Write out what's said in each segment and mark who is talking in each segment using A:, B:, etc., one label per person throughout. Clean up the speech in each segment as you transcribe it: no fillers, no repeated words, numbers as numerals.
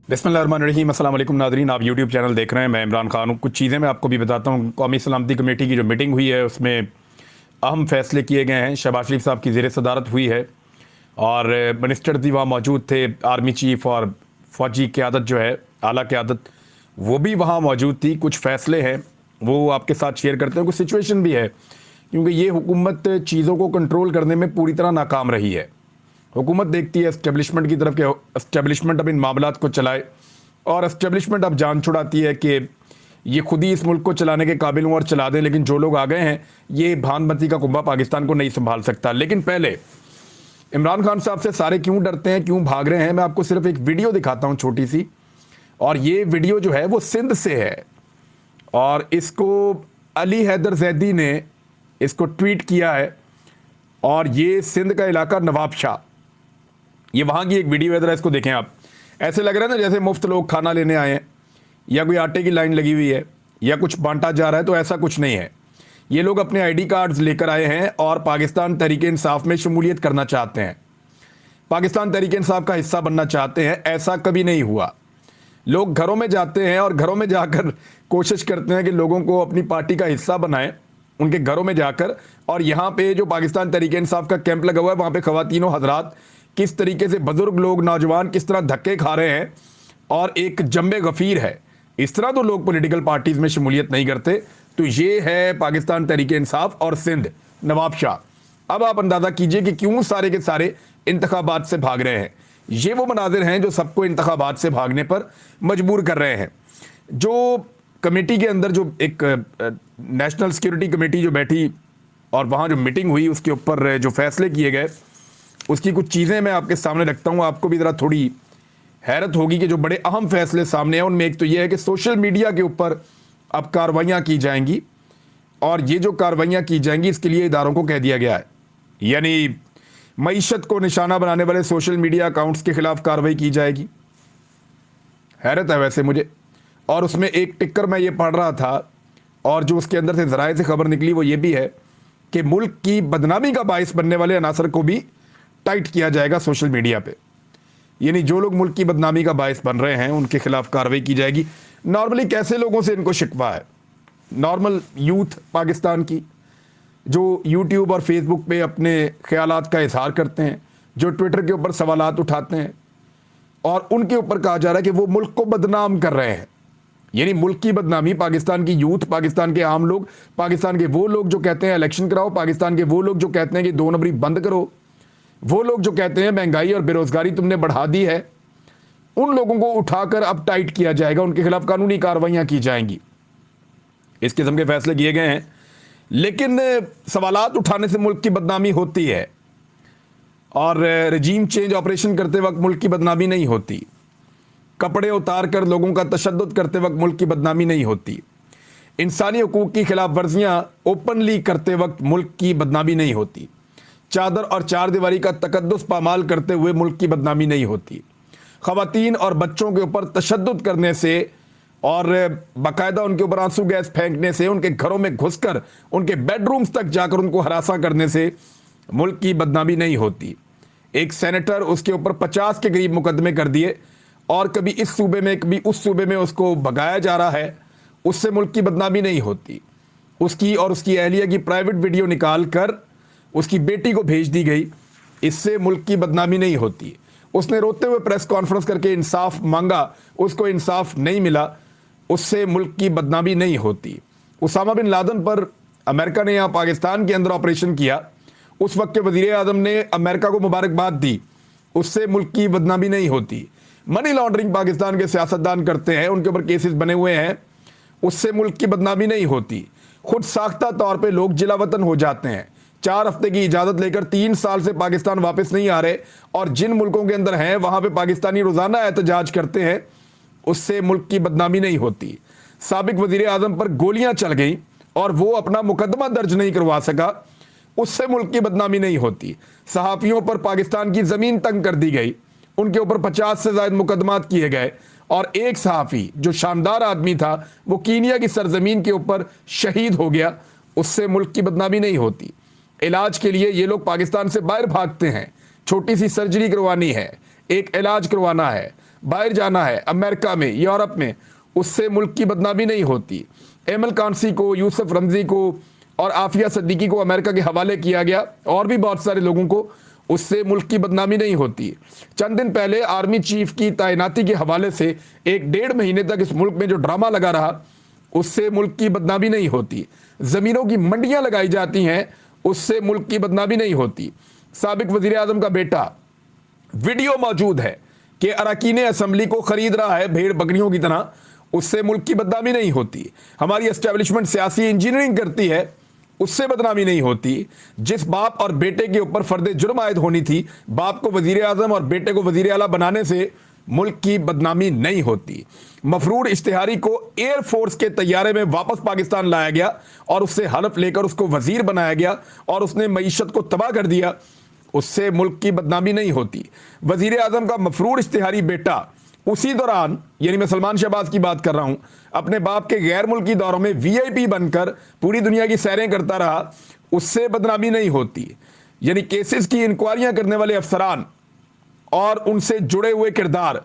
A: बिस्मिल्लाहिर्रहमानिर्रहीम। अस्सलाम वालेकुम नाज़रीन, आप यूट्यूब चैनल देख रहे हैं। मैं इमरान खान हूँ। कुछ चीज़ें मैं आपको भी बताता हूँ। कौमी सलामती कमेटी की जो मीटिंग हुई है उसमें अहम फैसले किए गए हैं। शहबाज शरीफ साहब की ज़ेर सदारत हुई है और मिनिस्टर भी वहाँ मौजूद थे। आर्मी चीफ और फ़ौजी क़यादत जो है, आला क़यादत, वो भी वहाँ मौजूद थी। कुछ फ़ैसले हैं वो आपके साथ शेयर करते हैं। कुछ सिचुएशन भी है क्योंकि ये हुकूमत चीज़ों को कंट्रोल करने में पूरी तरह नाकाम रही है। हुकूमत देखती है एस्टेब्लिशमेंट की तरफ के एस्टेब्लिशमेंट अब इन मामलात को चलाए और एस्टेब्लिशमेंट अब जान छुड़ाती है कि ये खुद ही इस मुल्क को चलाने के काबिल हों और चला दें, लेकिन जो लोग आ गए हैं ये भानमती का कुंभा पाकिस्तान को नहीं संभाल सकता। लेकिन पहले इमरान खान साहब से सारे क्यों डरते हैं, क्यों भाग रहे हैं, मैं आपको सिर्फ एक वीडियो दिखाता हूँ छोटी सी। और ये वीडियो जो है वो सिंध से है और इसको अली हैदर जैदी ने इसको ट्वीट किया है। और ये सिंध का इलाका नवाबशाह, ये वहाँ की एक वीडियो है। ज़रा इसको देखें आप। ऐसे लग रहा है ना जैसे मुफ्त लोग खाना लेने आए हैं या कोई आटे की लाइन लगी हुई है या कुछ बांटा जा रहा है, तो ऐसा कुछ नहीं है। ये लोग अपने आईडी कार्ड्स लेकर आए हैं और पाकिस्तान तहरीक-ए-इंसाफ में शमूलियत करना चाहते हैं, पाकिस्तान तहरीक-ए-इंसाफ का हिस्सा बनना चाहते हैं। ऐसा कभी नहीं हुआ। लोग घरों में जाते हैं और घरों में जाकर कोशिश करते हैं कि लोगों को अपनी पार्टी का हिस्सा बनाएं, उनके घरों में जाकर। और यहाँ पे जो पाकिस्तान तहरीक-ए-इंसाफ का कैंप लगा हुआ है, वहाँ पे ख़वातीनो हज़रात, किस तरीके से बुजुर्ग लोग, नौजवान किस तरह धक्के खा रहे हैं और एक जम्बे गफ़ीर है। इस तरह तो लोग पॉलिटिकल पार्टीज़ में शमूलियत नहीं करते। तो ये है पाकिस्तान तहरीक-ए-इंसाफ और सिंध नवाबशाह। अब आप अंदाज़ा कीजिए कि क्यों सारे के सारे इंतखाबात से भाग रहे हैं। ये वो मनाजिर हैं जो सबको इंतखाबात से भागने पर मजबूर कर रहे हैं। जो कमेटी के अंदर जो एक नेशनल सिक्योरिटी कमेटी जो बैठी और वहाँ जो मीटिंग हुई, उसके ऊपर जो फैसले किए गए, उसकी कुछ चीज़ें मैं आपके सामने रखता हूँ। आपको भी ज़रा थोड़ी हैरत होगी कि जो बड़े अहम फैसले सामने हैं उनमें एक तो ये है कि सोशल मीडिया के ऊपर अब कार्रवाइयाँ की जाएंगी। और ये जो कार्रवाइयाँ की जाएंगी इसके लिए इदारों को कह दिया गया है, यानी मईशत को निशाना बनाने वाले सोशल मीडिया अकाउंट्स के खिलाफ कार्रवाई की जाएगी। हैरत है वैसे मुझे। और उसमें एक टिक्कर मैं ये पढ़ रहा था और जो उसके अंदर से ज़राए से खबर निकली वो ये भी है कि मुल्क की बदनामी का बाइस बनने वाले अनासर को भी टाइट किया जाएगा सोशल मीडिया पे। यानी जो लोग मुल्क की बदनामी का बाइस बन रहे हैं उनके खिलाफ कार्रवाई की जाएगी। नॉर्मली कैसे लोगों से इनको शिकवा है? नॉर्मल यूथ पाकिस्तान की जो यूट्यूब और फेसबुक पे अपने ख्यालात का इजहार करते हैं, जो ट्विटर के ऊपर सवालात उठाते हैं और उनके ऊपर कहा जा रहा है कि वो मुल्क को बदनाम कर रहे हैं। यानी मुल्क की बदनामी पाकिस्तान की यूथ, पाकिस्तान के आम लोग, पाकिस्तान के वो लोग जो कहते हैं इलेक्शन कराओ, पाकिस्तान के वो लोग जो कहते हैं कि 2 नंबरी बंद करो, वो लोग जो कहते हैं महंगाई और बेरोजगारी तुमने बढ़ा दी है, उन लोगों को उठाकर अब टाइट किया जाएगा, उनके खिलाफ कानूनी कार्रवाइयां की जाएंगी। इस किस्म के फैसले किए गए हैं। लेकिन सवालात उठाने से मुल्क की बदनामी होती है और रजीम चेंज ऑपरेशन करते वक्त मुल्क की बदनामी नहीं होती। कपड़े उतार कर लोगों का तशद्दुद करते वक्त मुल्क की बदनामी नहीं होती। इंसानी हकूक़ की खिलाफ वर्जियाँ ओपनली करते वक्त मुल्क की बदनामी नहीं होती। चादर और चार दीवारी का तकद्दुस पामाल करते हुए मुल्क की बदनामी नहीं होती। ख़वातीन और बच्चों के ऊपर तशद्दुद करने से और बाकायदा उनके ऊपर आंसू गैस फेंकने से, उनके घरों में घुसकर उनके बेडरूम्स तक जाकर उनको हरासा करने से मुल्क की बदनामी नहीं होती। एक सेनेटर, उसके ऊपर 50 के करीब मुकदमे कर दिए और कभी इस सूबे में कभी उस सूबे में उसको भगाया जा रहा है, उससे मुल्क की बदनामी नहीं होती। उसकी और उसकी अहलिया की प्राइवेट वीडियो निकाल कर उसकी बेटी को भेज दी गई, इससे मुल्क की बदनामी नहीं होती। उसने रोते हुए प्रेस कॉन्फ्रेंस करके इंसाफ मांगा, उसको इंसाफ नहीं मिला, उससे मुल्क की बदनामी नहीं होती। उसामा बिन लादन पर अमेरिका ने यहाँ पाकिस्तान के अंदर ऑपरेशन किया, उस वक्त के वज़ीर आज़म ने अमेरिका को मुबारकबाद दी, उससे मुल्क की बदनामी नहीं होती। मनी लॉन्ड्रिंग पाकिस्तान के सियासतदान करते हैं, उनके ऊपर केसेस बने हुए हैं, उससे मुल्क की बदनामी नहीं होती। खुद साख्ता तौर पर लोग जिला वतन हो जाते हैं, 4 हफ्ते की इजाज़त लेकर 3 साल से पाकिस्तान वापस नहीं आ रहे और जिन मुल्कों के अंदर हैं वहाँ पे पाकिस्तानी रोज़ाना एहतजाज करते हैं, उससे मुल्क की बदनामी नहीं होती। साबिक वज़ीर आज़म पर गोलियाँ चल गई और वो अपना मुकदमा दर्ज नहीं करवा सका, उससे मुल्क की बदनामी नहीं होती। सहाफ़ियों पर पाकिस्तान की ज़मीन तंग कर दी गई, उनके ऊपर 50 से ज़ायद मुकदमात किए गए और एक सहाफ़ी जो शानदार आदमी था वो कीनिया की सरजमीन के ऊपर शहीद हो गया, उससे मुल्क की बदनामी नहीं होती। इलाज के लिए ये लोग पाकिस्तान से बाहर भागते हैं, छोटी सी सर्जरी करवानी है, एक इलाज करवाना है, बाहर जाना है अमेरिका में, यूरोप में, उससे मुल्क की बदनामी नहीं होती। एमल कांसी को, यूसुफ रमजी को और आफिया सिद्दीकी को अमेरिका के हवाले किया गया, और भी बहुत सारे लोगों को, उससे मुल्क की बदनामी नहीं होती। चंद दिन पहले आर्मी चीफ की तैनाती के हवाले से 1-1.5 महीने तक इस मुल्क में जो ड्रामा लगा रहा, उससे मुल्क की बदनामी नहीं होती। ज़मीनों की मंडियां लगाई जाती हैं, उससे मुल्क की बदनामी नहीं होती। साबिक वज़ीर आज़म का बेटा, वीडियो मौजूद है कि अरकान असम्बली को खरीद रहा है भेड़ बकरियों की तरह, उससे मुल्क की बदनामी नहीं होती। हमारी एस्टेब्लिशमेंट सियासी इंजीनियरिंग करती है, उससे बदनामी नहीं होती। जिस बाप और बेटे के ऊपर फर्द जुर्म आयद होनी थी, बाप को वज़ीर आज़म और बेटे को वज़ीर आला बनाने से मुल्क की बदनामी नहीं होती। मफरूर इश्तिहारी को एयर फोर्स के तैयारे में वापस पाकिस्तान लाया गया और उससे हलफ लेकर उसको वजीर बनाया गया और उसने मईशत को तबाह कर दिया, उससे मुल्क की बदनामी नहीं होती। वजीर आज़म का मफरूर इश्तिहारी बेटा उसी दौरान, यानी मैं सलमान शहबाज की बात कर रहा हूं, अपने बाप के गैर मुल्की दौरों में VIP बनकर पूरी दुनिया की सैरें करता रहा, उससे बदनामी नहीं होती। यानी केसेस की इंक्वायरियां करने वाले अफसरान और उनसे जुड़े हुए किरदार,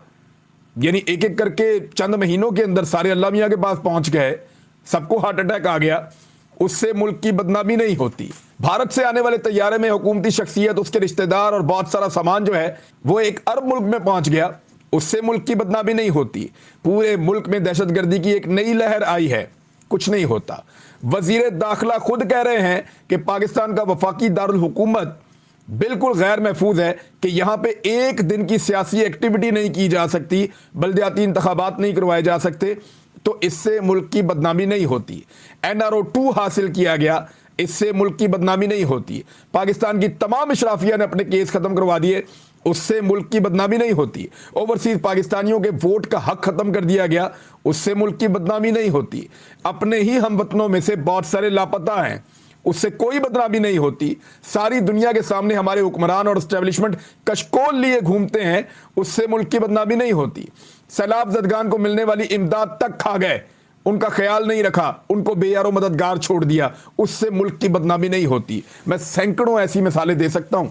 A: यानी एक एक करके चंद महीनों के अंदर सारे अल्लाह मियां के पास पहुंच गए, सबको हार्ट अटैक आ गया, उससे मुल्क की बदनामी नहीं होती। भारत से आने वाले तैयारे में हुकूमती शख्सियत, उसके रिश्तेदार और बहुत सारा सामान जो है वो एक अरब मुल्क में पहुंच गया, उससे मुल्क की बदनामी नहीं होती। पूरे मुल्क में दहशतगर्दी की एक नई लहर आई है, कुछ नहीं होता। वजीर दाखिला खुद कह रहे हैं कि पाकिस्तान का वफाकी दारुल हुकूमत बिल्कुल गैर महफूज है, कि यहां पे एक दिन की सियासी एक्टिविटी नहीं की जा सकती, बल्दियाती इंतखाबात नहीं करवाए जा सकते, तो इससे मुल्क की बदनामी नहीं होती। NRO 2 हासिल किया गया, इससे मुल्क की बदनामी नहीं होती। पाकिस्तान की तमाम इशराफिया ने अपने केस खत्म करवा दिए, उससे मुल्क की बदनामी नहीं होती। ओवरसीज पाकिस्तानियों के वोट का हक खत्म कर दिया गया, उससे मुल्क की बदनामी नहीं होती। अपने ही हमवतनों में से बहुत सारे लापता हैं, उससे कोई बदनामी नहीं होती। सारी दुनिया के सामने हमारे हुक्मरान और एस्टेब्लिशमेंट कशकोल लिए घूमते हैं, उससे मुल्क की बदनामी नहीं होती। सैलाब ज़दगान को मिलने वाली इमदाद तक खा गए, उनका ख्याल नहीं रखा, उनको बेयारो मददगार छोड़ दिया, उससे मुल्क की बदनामी नहीं होती। मैं सैकड़ों ऐसी मिसालें दे सकता हूं,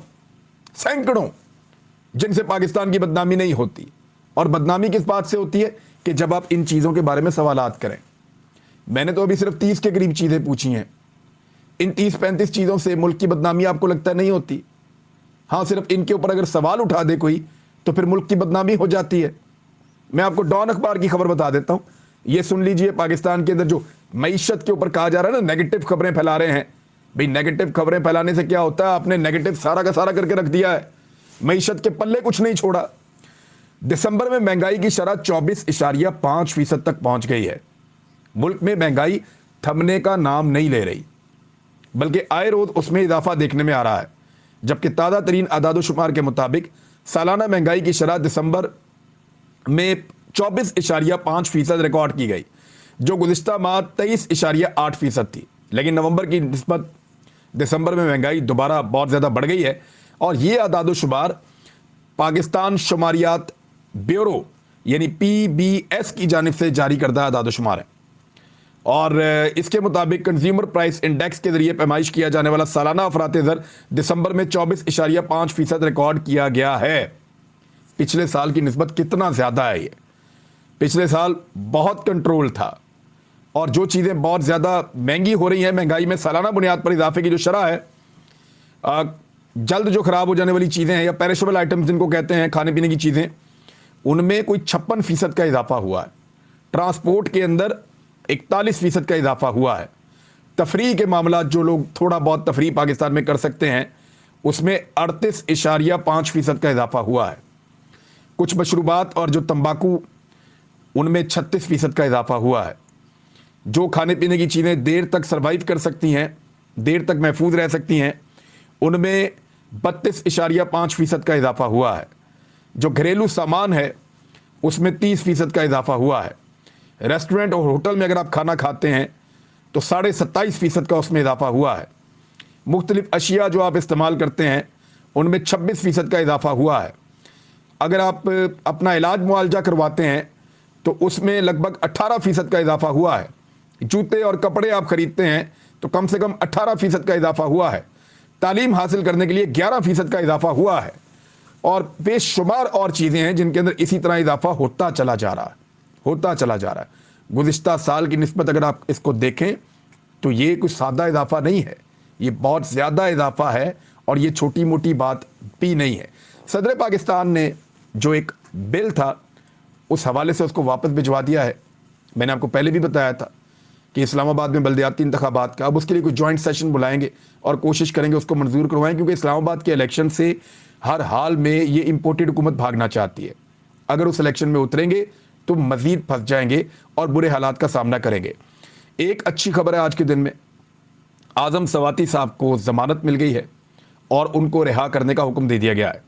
A: सैकड़ों, जिनसे पाकिस्तान की बदनामी नहीं होती। और बदनामी किस बात से होती है कि जब आप इन चीज़ों के बारे में सवालात करें। मैंने तो अभी सिर्फ 30 के करीब चीज़ें पूछी हैं, इन 30-35 चीज़ों से मुल्क की बदनामी आपको लगता नहीं होती? हाँ, सिर्फ इनके ऊपर अगर सवाल उठा दे कोई तो फिर मुल्क की बदनामी हो जाती है। मैं आपको डॉन अखबार की खबर बता देता हूँ, ये सुन लीजिए। पाकिस्तान के अंदर जो मईशत के ऊपर कहा जा रहा है ना, नेगेटिव खबरें फैला रहे हैं, भाई नेगेटिव खबरें फैलाने से क्या होता है, आपने नेगेटिव सारा का सारा करके रख दिया है, मईशत के पल्ले कुछ नहीं छोड़ा। दिसंबर में महंगाई की शरह 24.5% तक पहुंच गई है। मुल्क में महंगाई थमने का नाम नहीं ले रही, बल्कि आए रोज उसमें इजाफा देखने में आ रहा है। जबकि ताज़ा तरीन आदादोशुमार के मुताबिक सालाना महंगाई की शरह दिसंबर में 24.5% रिकॉर्ड की गई, जो गुज़िश्ता माह 23.8% थी। लेकिन नवंबर की निस्बत दिसंबर में महंगाई दोबारा बहुत ज़्यादा बढ़ गई है। और ये आदादोशुमार पाकिस्तान शुमारियात ब्यूरो यानी PBS की जानिब से जारी करदा आदादोशुमार है। और इसके मुताबिक कंज्यूमर प्राइस इंडेक्स के जरिए पैमाइश किया जाने वाला सालाना अफराते ज़र दिसंबर में 24.5% रिकॉर्ड किया गया है। पिछले साल की निस्बत कितना ज़्यादा है ये, पिछले साल बहुत कंट्रोल था। और जो चीज़ें बहुत ज़्यादा महंगी हो रही हैं, महंगाई में सालाना बुनियाद पर इजाफे की जो शरह है, जल्द जो ख़राब हो जाने वाली चीज़ें हैं या पेरिशेबल आइटम्स जिनको कहते हैं, खाने पीने की चीज़ें, उनमें कोई 56% का इजाफा हुआ है। ट्रांसपोर्ट के अंदर 41% का इजाफा हुआ है। तफरीह के मामला, जो लोग थोड़ा बहुत तफरीह पाकिस्तान में कर सकते हैं, उसमें 38.5% का इजाफा हुआ है। कुछ मशरूबात और जो तंबाकू, उनमें 36% का इजाफा हुआ है। जो खाने पीने की चीज़ें देर तक सर्वाइव कर सकती हैं, देर तक महफूज रह सकती हैं, उनमें 32.5% का इजाफा हुआ है। जो घरेलू सामान है उसमें 30% का इजाफा हुआ है। रेस्टोरेंट और होटल में अगर आप खाना खाते हैं तो 27.5% का उसमें इजाफा हुआ है। मुख्तलिफ अशिया जो आप इस्तेमाल करते हैं उनमें 26% का इजाफा हुआ है। अगर आप अपना इलाज मुआवजा करवाते हैं तो उसमें लगभग 18% का इजाफा हुआ है। जूते और कपड़े आप ख़रीदते हैं तो कम से कम 18% का इजाफा हुआ है। तालीम हासिल करने के लिए 11% का इजाफा हुआ है। اور بے شمار اور چیزیں ہیں جن کے اندر اسی طرح اضافہ ہوتا چلا جا رہا ہے. گزشتہ سال کی نسبت اگر آپ اس کو دیکھیں تو یہ کوئی سادہ اضافہ نہیں ہے, یہ بہت زیادہ اضافہ ہے, اور یہ چھوٹی موٹی بات بھی نہیں ہے. صدر پاکستان نے جو ایک بل تھا اس حوالے سے اس کو واپس بھجوا دیا ہے. میں نے آپ کو پہلے بھی بتایا تھا کہ اسلام آباد میں بلدیاتی انتخابات کا اب اس کے لیے کوئی جوائنٹ سیشن بلائیں گے اور کوشش کریں گے اس کو منظور کروائیں, کیونکہ اسلام آباد کے الیکشن سے ہر حال میں یہ امپورٹڈ حکومت بھاگنا چاہتی ہے. اگر اس الیکشن میں اتریں گے تو مزید پھنس جائیں گے اور برے حالات کا سامنا کریں گے. ایک اچھی خبر ہے آج کے دن میں, اعظم سواتی صاحب کو ضمانت مل گئی ہے اور ان کو رہا کرنے کا حکم دے دیا گیا ہے.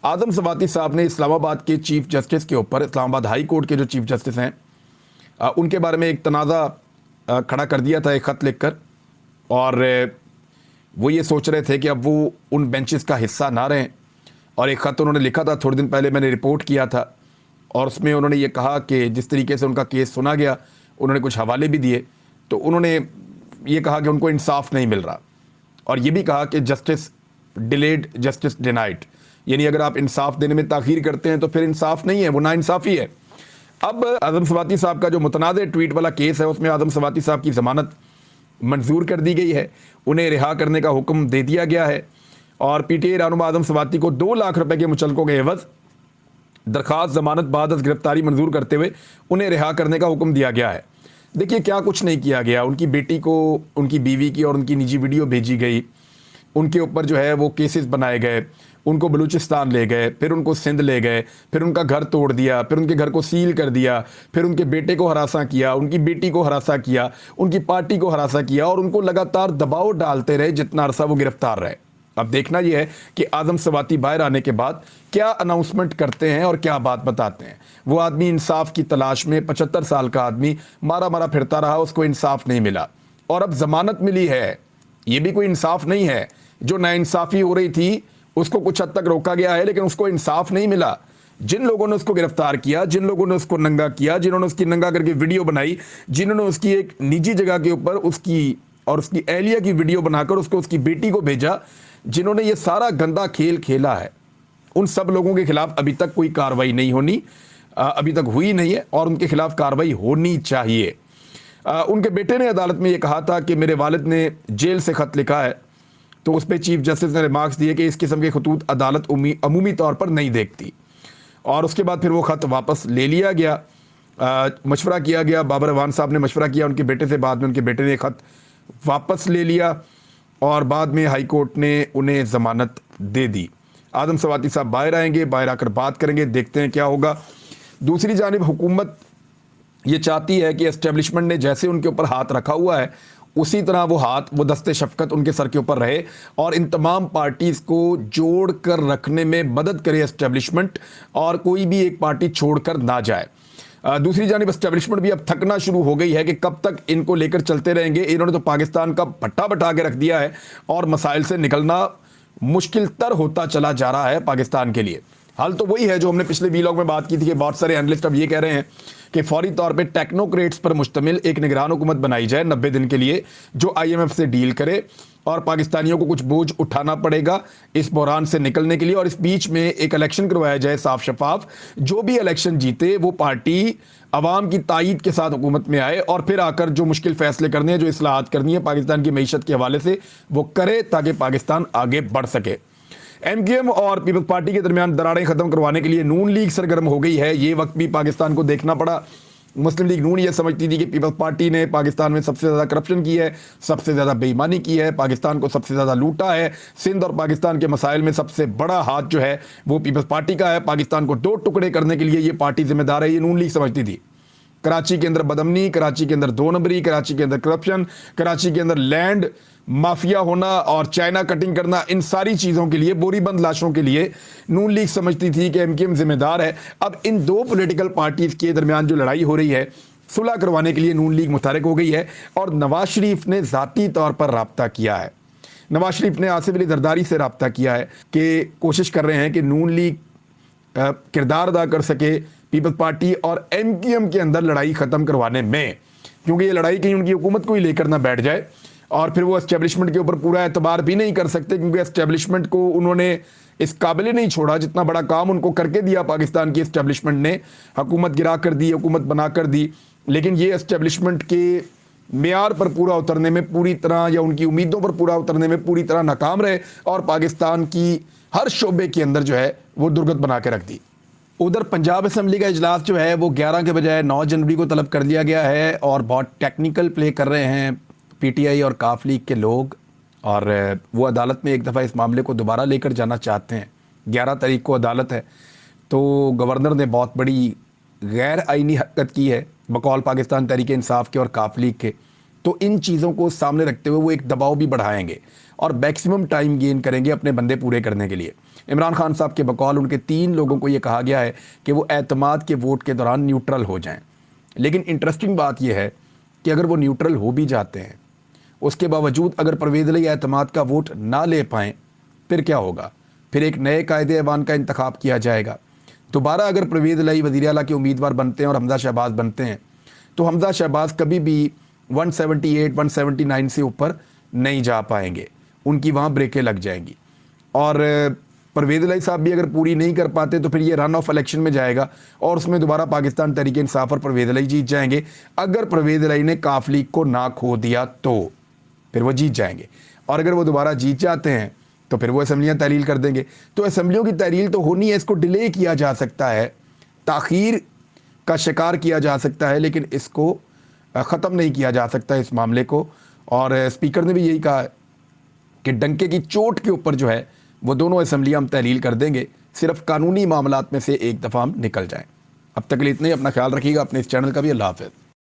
A: اعظم سواتی صاحب نے اسلام آباد کے چیف جسٹس کے اوپر, اسلام آباد ہائی کورٹ کے جو چیف جسٹس ہیں ان کے بارے میں ایک تنازع کھڑا کر دیا تھا ایک خط لکھ کر, اور وہ یہ سوچ رہے تھے کہ اب وہ ان بینچز کا حصہ نہ رہیں. اور ایک خط انہوں نے لکھا تھا, تھوڑے دن پہلے میں نے رپورٹ کیا تھا, اور اس میں انہوں نے یہ کہا کہ جس طریقے سے ان کا کیس سنا گیا, انہوں نے کچھ حوالے بھی دیے, تو انہوں نے یہ کہا کہ ان کو انصاف نہیں مل رہا, اور یہ بھی کہا کہ جسٹس ڈیلیڈ جسٹس ڈینائڈ, یعنی اگر آپ انصاف دینے میں تاخیر کرتے ہیں تو پھر انصاف نہیں ہے, وہ نا انصافی ہے. اب اعظم سواتی صاحب کا جو متنازع ٹویٹ والا کیس ہے اس میں اعظم سواتی صاحب کی ضمانت منظور کر دی گئی ہے, انہیں رہا کرنے کا حکم دے دیا گیا ہے, اور پی ٹی آئی رہنما اعظم سواتی کو 2 لاکھ روپے کے مچلقوں کے عوض درخواست ضمانت بعد از گرفتاری منظور کرتے ہوئے انہیں رہا کرنے کا حکم دیا گیا ہے. دیکھیے کیا کچھ نہیں کیا گیا, ان کی بیٹی کو ان کی بیوی کی اور ان کی نجی ویڈیو بھیجی گئی, ان کے اوپر جو ہے وہ کیسز بنائے گئے, ان کو بلوچستان لے گئے, پھر ان کو سندھ لے گئے, پھر ان کا گھر توڑ دیا, پھر ان کے گھر کو سیل کر دیا, پھر ان کے بیٹے کو ہراساں کیا, ان کی بیٹی کو ہراساں کیا, ان کی پارٹی کو ہراساں کیا, اور ان کو لگاتار دباؤ ڈالتے رہے جتنا عرصہ وہ گرفتار رہے. اب دیکھنا یہ ہے کہ اعظم سواتی باہر آنے کے بعد کیا اناؤنسمنٹ کرتے ہیں اور کیا بات بتاتے ہیں. وہ آدمی انصاف کی تلاش میں 75 سال کا آدمی مارا پھرتا رہا, اس کو انصاف نہیں ملا, اور اب ضمانت ملی ہے. یہ بھی کوئی انصاف نہیں ہے, جو ناانصافی ہو رہی تھی اس کو کچھ حد تک روکا گیا ہے, لیکن اس کو انصاف نہیں ملا. جن لوگوں نے اس کو گرفتار کیا, جن لوگوں نے اس کو ننگا کیا, جنہوں نے اس کی ننگا کر کے ویڈیو بنائی, جنہوں نے اس کی ایک نجی جگہ کے اوپر اس کی اور اس کی اہلیہ کی ویڈیو بنا کر اس کو اس کی بیٹی کو بھیجا, جنہوں نے یہ سارا گندا کھیل کھیلا ہے, ان سب لوگوں کے خلاف ابھی تک کوئی کارروائی نہیں ہونی, ابھی تک ہوئی نہیں ہے, اور ان کے خلاف کارروائی ہونی چاہیے. ان کے بیٹے نے عدالت میں یہ کہا تھا کہ میرے والد نے جیل سے خط لکھا ہے, تو اس پہ چیف جسٹس نے ریمارکس دیے کہ اس قسم کے خطوط عدالت عمومی طور پر نہیں دیکھتی, اور اس کے بعد پھر وہ خط واپس لے لیا گیا. مشورہ کیا گیا, بابر اعوان صاحب نے مشورہ کیا ان کے بیٹے سے, بعد میں ان کے بیٹے نے خط واپس لے لیا, اور بعد میں ہائی کورٹ نے انہیں ضمانت دے دی. اعظم سواتی صاحب باہر آئیں گے, باہر آ کر بات کریں گے, دیکھتے ہیں کیا ہوگا. دوسری جانب حکومت یہ چاہتی ہے کہ اسٹیبلشمنٹ نے جیسے ان کے اوپر ہاتھ رکھا ہوا ہے اسی طرح وہ ہاتھ, وہ دست شفقت ان کے سر کے اوپر رہے, اور ان تمام پارٹیز کو جوڑ کر رکھنے میں مدد کرے اسٹیبلشمنٹ, اور کوئی بھی ایک پارٹی چھوڑ کر نہ جائے. دوسری جانب اسٹیبلشمنٹ بھی اب تھکنا شروع ہو گئی ہے کہ کب تک ان کو لے کر چلتے رہیں گے. انہوں نے تو پاکستان کا بھٹا بٹا کے رکھ دیا ہے, اور مسائل سے نکلنا مشکل تر ہوتا چلا جا رہا ہے پاکستان کے لیے. حال تو وہی ہے جو ہم نے پچھلے ویلاگ میں بات کی تھی کہ بہت سارے اینالسٹ اب یہ کہہ رہے ہیں کہ فوری طور پہ ٹیکنوکریٹس پر مشتمل ایک نگران حکومت بنائی جائے 90 دن کے لیے, جو IMF سے ڈیل کرے, اور پاکستانیوں کو کچھ بوجھ اٹھانا پڑے گا اس بحران سے نکلنے کے لیے, اور اس بیچ میں ایک الیکشن کروایا جائے صاف شفاف. جو بھی الیکشن جیتے وہ پارٹی عوام کی تائید کے ساتھ حکومت میں آئے, اور پھر آ کر جو مشکل فیصلے کرنے ہیں, جو اصلاحات کرنی ہے پاکستان کی معیشت کے حوالے سے, وہ کرے تاکہ پاکستان آگے بڑھ سکے. MKM اور پیپلز پارٹی کے درمیان دراڑیں ختم کروانے کے لیے نون لیگ سرگرم ہو گئی ہے. یہ وقت بھی پاکستان کو دیکھنا پڑا. مسلم لیگ نون یہ سمجھتی تھی کہ پیپلز پارٹی نے پاکستان میں سب سے زیادہ کرپشن کی ہے, سب سے زیادہ بے ایمانی کی ہے, پاکستان کو سب سے زیادہ لوٹا ہے. سندھ اور پاکستان کے مسائل میں سب سے بڑا ہاتھ جو ہے وہ پیپلز پارٹی کا ہے. پاکستان کو 2 ٹکڑے کرنے کے لیے یہ پارٹی ذمہ دار ہے, یہ نون لیگ سمجھتی تھی. کراچی کے اندر بدامنی, کراچی کے اندر 2 نمبری, کراچی کے اندر کرپشن, کراچی کے اندر لینڈ مافیا ہونا اور چائنا کٹنگ کرنا, ان ساری چیزوں کے لیے, بوری بند لاشوں کے لیے نون لیگ سمجھتی تھی کہ MKM ذمہ دار ہے. اب ان 2 پولیٹیکل پارٹیز کے درمیان جو لڑائی ہو رہی ہے, صلح کروانے کے لیے نون لیگ متحرک ہو گئی ہے, اور نواز شریف نے ذاتی طور پر رابطہ کیا ہے. نواز شریف نے آصف علی زرداری سے رابطہ کیا ہے کہ کوشش کر رہے ہیں کہ نون لیگ کردار ادا کر سکے پیپلز پارٹی اور MKM کے اندر لڑائی ختم کروانے میں, کیونکہ یہ لڑائی کہیں ان کی حکومت کو ہی لے کر نہ بیٹھ جائے. और फिर वो एस्टेब्लिशमेंट के ऊपर पूरा एतबार भी नहीं कर सकते, क्योंकि एस्टेब्लिशमेंट को उन्होंने इस काबिल नहीं छोड़ा जितना बड़ा काम उनको करके दिया पाकिस्तान की एस्टेब्लिशमेंट ने। हुकूमत गिरा कर दी, हुकूमत बना कर दी, लेकिन ये एस्टेब्लिशमेंट के मेयार पर पूरा उतरने में पूरी तरह, या उनकी उम्मीदों पर पूरा उतरने में पूरी तरह नाकाम रहे और पाकिस्तान की हर शोबे के अंदर जो है वो दुर्गत बना के रख दी। उधर पंजाब असम्बली का इजलास जो है वो 11 के बजाय 9 जनवरी को तलब कर लिया गया है, और बहुत टेक्निकल प्ले कर रहे हैं पीटीआई और काफ लीग के लोग, और वो अदालत में एक दफ़ा इस मामले को दोबारा लेकर जाना चाहते हैं। 11 तारीख को अदालत है, तो गवर्नर ने बहुत बड़ी गैर आइनी हरकत की है बकौल पाकिस्तान तहरीक इंसाफ के और काफ लीग के। तो इन चीज़ों को सामने रखते हुए वो एक दबाव भी बढ़ाएंगे और मैक्सिमम टाइम गेन करेंगे अपने बंदे पूरे करने के लिए। इमरान खान साहब के बकौल उनके 3 लोगों को ये कहा गया है कि वो एतमाद के वोट के दौरान न्यूट्रल हो जाएं। लेकिन इंटरेस्टिंग बात यह है कि अगर वो न्यूट्रल हो भी जाते हैं, उसके बावजूद अगर परवेज़ इलाही एतमाद का वोट ना ले पाएँ, फिर क्या होगा? फिर एक नए कायदे ऐवान का इंतखाब किया जाएगा। दोबारा अगर परवेज़ इलाही वज़ीर आला के उम्मीदवार बनते हैं और हमजा शहबाज बनते हैं, तो हमजा शहबाज कभी भी 178, 179 से ऊपर नहीं जा पाएंगे, उनकी वहाँ ब्रेकें लग जाएंगी। और परवेज़ इलाही साहब भी अगर पूरी नहीं कर पाते तो फिर ये रन ऑफ इलेक्शन में जाएगा और उसमें दोबारा पाकिस्तान तहरीक इंसाफ और परवेज़ इलाही जीत जाएंगे। अगर परवेज़ इलाही ने काफ लीग को ना खो दिया तो फिर वो जीत जाएंगे, और अगर वो दोबारा जीत जाते हैं तो फिर वो असम्बलियाँ तहलील कर देंगे। तो असम्बलियों की तहलील तो होनी है, इसको डिले किया जा सकता है, ताख़ीर का शिकार किया जा सकता है, लेकिन इसको ख़त्म नहीं किया जा सकता इस मामले को। और स्पीकर ने भी यही कहा कि डंके की चोट के ऊपर जो है वो दोनों असम्बलियाँ हम तहलील कर देंगे, सिर्फ कानूनी मामलात में से एक दफ़ा हम निकल जाएँ। अब तक के लिए इतना ही। अपना ख्याल रखिएगा, अपने इस चैनल का भी। अल्लाह हाफ़िज़।